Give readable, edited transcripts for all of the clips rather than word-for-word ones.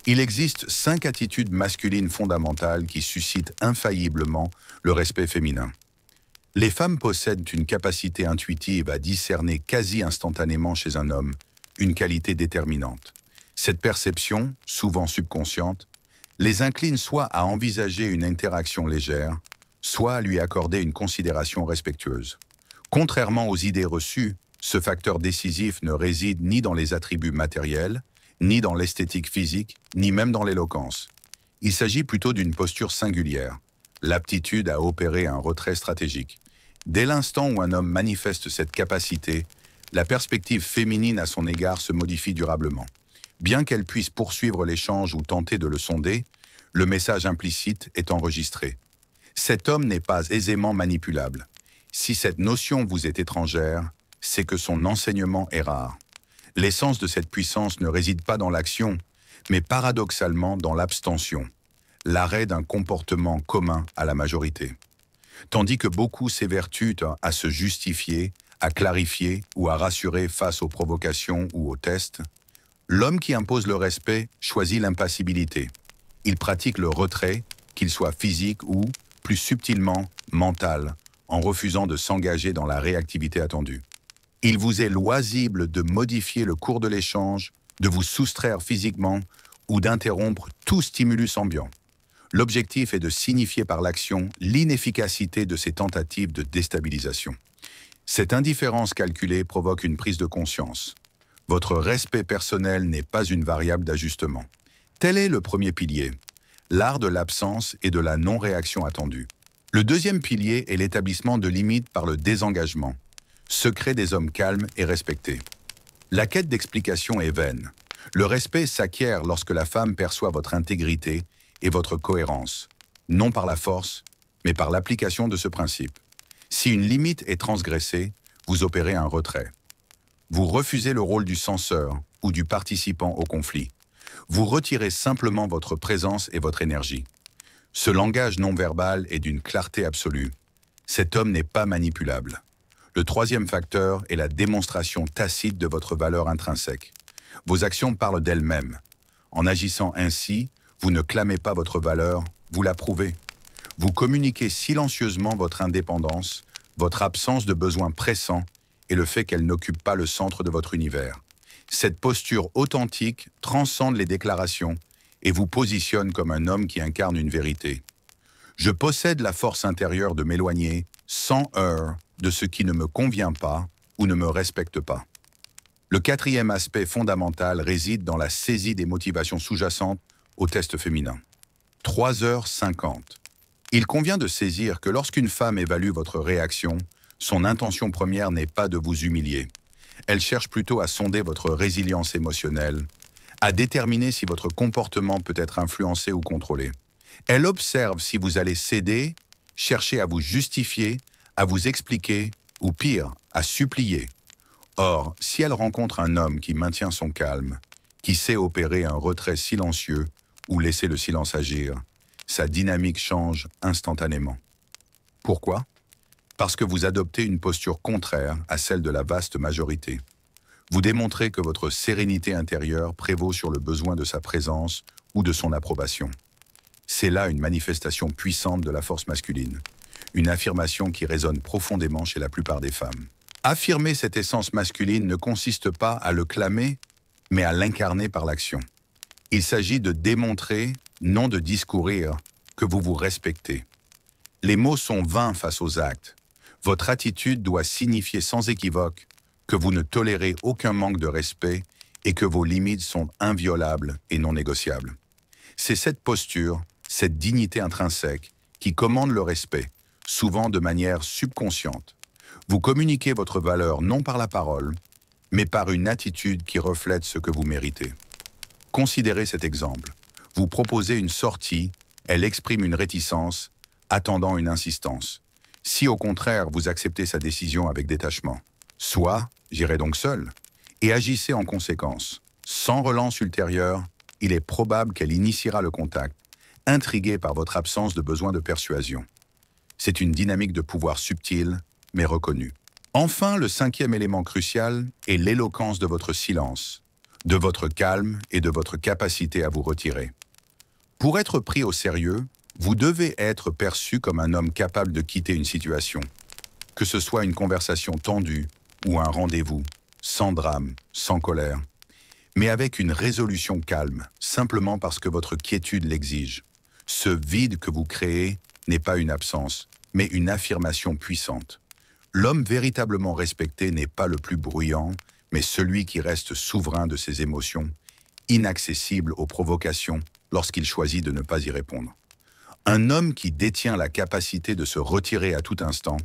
Il existe 5 attitudes masculines fondamentales qui suscitent infailliblement le respect féminin. Les femmes possèdent une capacité intuitive à discerner quasi instantanément chez un homme une qualité déterminante. Cette perception, souvent subconsciente, les incline soit à envisager une interaction légère, soit à lui accorder une considération respectueuse. Contrairement aux idées reçues, ce facteur décisif ne réside ni dans les attributs matériels, ni dans l'esthétique physique, ni même dans l'éloquence. Il s'agit plutôt d'une posture singulière, l'aptitude à opérer un retrait stratégique. Dès l'instant où un homme manifeste cette capacité, la perspective féminine à son égard se modifie durablement. Bien qu'elle puisse poursuivre l'échange ou tenter de le sonder, le message implicite est enregistré. Cet homme n'est pas aisément manipulable. Si cette notion vous est étrangère, c'est que son enseignement est rare. L'essence de cette puissance ne réside pas dans l'action, mais paradoxalement dans l'abstention, l'arrêt d'un comportement commun à la majorité. Tandis que beaucoup s'évertuent à se justifier, à clarifier ou à rassurer face aux provocations ou aux tests, l'homme qui impose le respect choisit l'impassibilité. Il pratique le retrait, qu'il soit physique ou, plus subtilement, mental, en refusant de s'engager dans la réactivité attendue. Il vous est loisible de modifier le cours de l'échange, de vous soustraire physiquement ou d'interrompre tout stimulus ambiant. L'objectif est de signifier par l'action l'inefficacité de ces tentatives de déstabilisation. Cette indifférence calculée provoque une prise de conscience. Votre respect personnel n'est pas une variable d'ajustement. Tel est le premier pilier, l'art de l'absence et de la non-réaction attendue. Le deuxième pilier est l'établissement de limites par le désengagement, secret des hommes calmes et respectés. La quête d'explication est vaine. Le respect s'acquiert lorsque la femme perçoit votre intégrité et votre cohérence, non par la force, mais par l'application de ce principe. Si une limite est transgressée, vous opérez un retrait. Vous refusez le rôle du censeur ou du participant au conflit. Vous retirez simplement votre présence et votre énergie. Ce langage non-verbal est d'une clarté absolue. Cet homme n'est pas manipulable. Le troisième facteur est la démonstration tacite de votre valeur intrinsèque. Vos actions parlent d'elles-mêmes. En agissant ainsi, vous ne clamez pas votre valeur, vous la prouvez. Vous communiquez silencieusement votre indépendance, votre absence de besoin pressant et le fait qu'elle n'occupe pas le centre de votre univers. Cette posture authentique transcende les déclarations et vous positionne comme un homme qui incarne une vérité. Je possède la force intérieure de m'éloigner, sans heurts, de ce qui ne me convient pas ou ne me respecte pas. Le quatrième aspect fondamental réside dans la saisie des motivations sous-jacentes au test féminin. 3h50. Il convient de saisir que lorsqu'une femme évalue votre réaction, son intention première n'est pas de vous humilier. Elle cherche plutôt à sonder votre résilience émotionnelle, à déterminer si votre comportement peut être influencé ou contrôlé. Elle observe si vous allez céder, chercher à vous justifier, à vous expliquer, ou pire, à supplier. Or, si elle rencontre un homme qui maintient son calme, qui sait opérer un retrait silencieux ou laisser le silence agir, sa dynamique change instantanément. Pourquoi? Parce que vous adoptez une posture contraire à celle de la vaste majorité. Vous démontrez que votre sérénité intérieure prévaut sur le besoin de sa présence ou de son approbation. C'est là une manifestation puissante de la force masculine, une affirmation qui résonne profondément chez la plupart des femmes. Affirmer cette essence masculine ne consiste pas à le clamer, mais à l'incarner par l'action. Il s'agit de démontrer, non de discourir, que vous vous respectez. Les mots sont vains face aux actes. Votre attitude doit signifier sans équivoque que vous ne tolérez aucun manque de respect et que vos limites sont inviolables et non négociables. C'est cette posture, cette dignité intrinsèque, qui commande le respect, souvent de manière subconsciente. Vous communiquez votre valeur non par la parole, mais par une attitude qui reflète ce que vous méritez. Considérez cet exemple. Vous proposez une sortie, elle exprime une réticence, attendant une insistance. Si au contraire vous acceptez sa décision avec détachement, soit j'irai donc seul, et agissez en conséquence. Sans relance ultérieure, il est probable qu'elle initiera le contact, intriguée par votre absence de besoin de persuasion. C'est une dynamique de pouvoir subtile, mais reconnue. Enfin, le cinquième élément crucial est l'éloquence de votre silence. de votre calme et de votre capacité à vous retirer. Pour être pris au sérieux, vous devez être perçu comme un homme capable de quitter une situation, que ce soit une conversation tendue ou un rendez-vous, sans drame, sans colère, mais avec une résolution calme, simplement parce que votre quiétude l'exige. Ce vide que vous créez n'est pas une absence, mais une affirmation puissante. L'homme véritablement respecté n'est pas le plus bruyant, mais celui qui reste souverain de ses émotions, inaccessible aux provocations lorsqu'il choisit de ne pas y répondre. Un homme qui détient la capacité de se retirer à tout instant,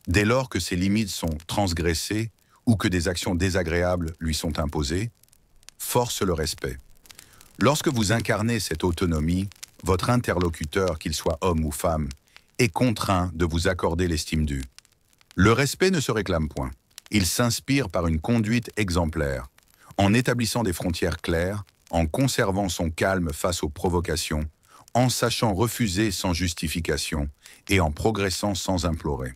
dès lors que ses limites sont transgressées ou que des actions désagréables lui sont imposées, force le respect. Lorsque vous incarnez cette autonomie, votre interlocuteur, qu'il soit homme ou femme, est contraint de vous accorder l'estime due. Le respect ne se réclame point. Il s'inspire par une conduite exemplaire, en établissant des frontières claires, en conservant son calme face aux provocations, en sachant refuser sans justification et en progressant sans implorer.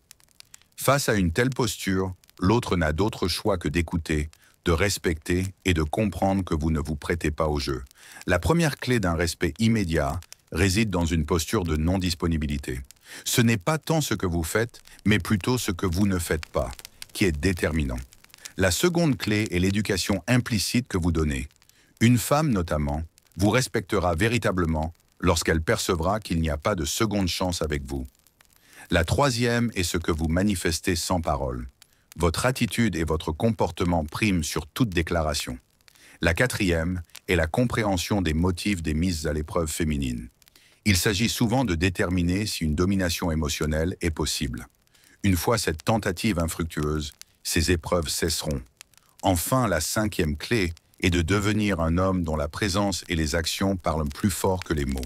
Face à une telle posture, l'autre n'a d'autre choix que d'écouter, de respecter et de comprendre que vous ne vous prêtez pas au jeu. La première clé d'un respect immédiat réside dans une posture de non-disponibilité. Ce n'est pas tant ce que vous faites, mais plutôt ce que vous ne faites pas, qui est déterminant. La seconde clé est l'éducation implicite que vous donnez. Une femme, notamment, vous respectera véritablement lorsqu'elle percevra qu'il n'y a pas de seconde chance avec vous. La troisième est ce que vous manifestez sans parole. Votre attitude et votre comportement priment sur toute déclaration. La quatrième est la compréhension des motifs des mises à l'épreuve féminines. Il s'agit souvent de déterminer si une domination émotionnelle est possible. Une fois cette tentative infructueuse, ces épreuves cesseront. Enfin, la cinquième clé est de devenir un homme dont la présence et les actions parlent plus fort que les mots.